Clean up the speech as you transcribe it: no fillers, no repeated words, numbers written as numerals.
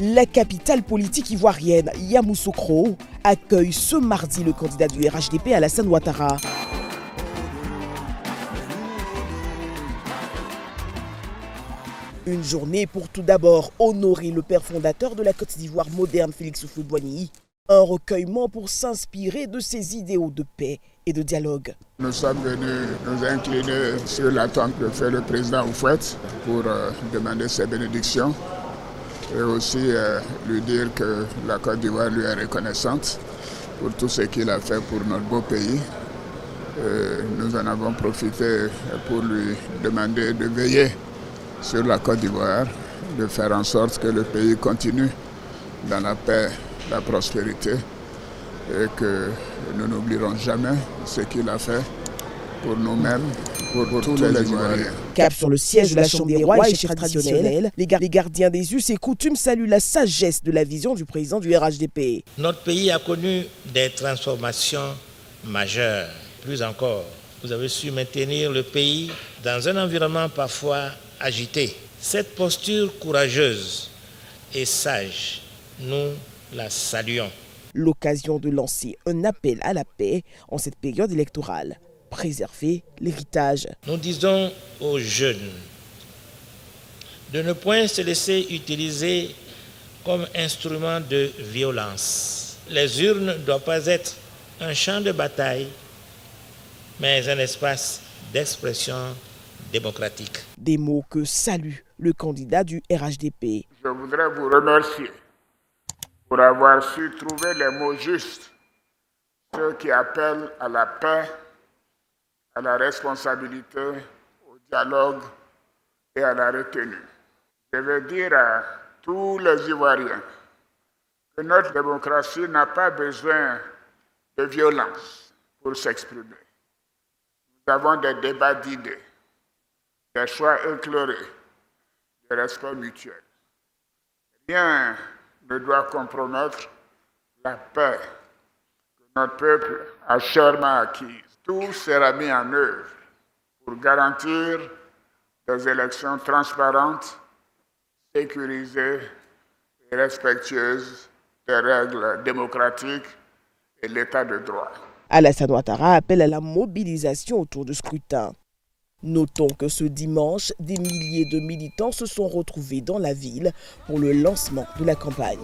La capitale politique ivoirienne, Yamoussoukro, accueille ce mardi le candidat du RHDP Alassane Ouattara. Une journée pour tout d'abord honorer le père fondateur de la Côte d'Ivoire moderne, Félix Houphouët-Boigny. Un recueillement pour s'inspirer de ses idéaux de paix et de dialogue. Nous sommes venus nous incliner sur l'attente que fait le président Houphouët pour demander ses bénédictions et aussi lui dire que la Côte d'Ivoire lui est reconnaissante pour tout ce qu'il a fait pour notre beau pays. Nous en avons profité pour lui demander de veiller sur la Côte d'Ivoire, de faire en sorte que le pays continue dans la paix, la prospérité et que nous n'oublierons jamais ce qu'il a fait pour nous-mêmes, pour tous les Ivoiriens. Cap sur le siège de la Chambre des rois et chefs traditionnels, les gardiens des us et coutumes saluent la sagesse de la vision du président du RHDP. Notre pays a connu des transformations majeures. Plus encore, vous avez su maintenir le pays dans un environnement parfois agité. Cette posture courageuse et sage, nous la saluons. L'occasion de lancer un appel à la paix en cette période électorale. Préserver l'héritage. Nous disons aux jeunes de ne point se laisser utiliser comme instrument de violence. Les urnes ne doivent pas être un champ de bataille, mais un espace d'expression démocratique. Des mots que salue le candidat du RHDP. Je voudrais vous remercier pour avoir su trouver les mots justes, ceux qui appellent à la paix, à la responsabilité, au dialogue et à la retenue. Je veux dire à tous les Ivoiriens que notre démocratie n'a pas besoin de violence pour s'exprimer. Nous avons des débats d'idées, des choix éclairés, de respect mutuel. Rien ne doit compromettre la paix que notre peuple a chèrement acquise. Tout sera mis en œuvre pour garantir des élections transparentes, sécurisées et respectueuses des règles démocratiques et l'état de droit. Alassane Ouattara appelle à la mobilisation autour du scrutin. Notons que ce dimanche, des milliers de militants se sont retrouvés dans la ville pour le lancement de la campagne.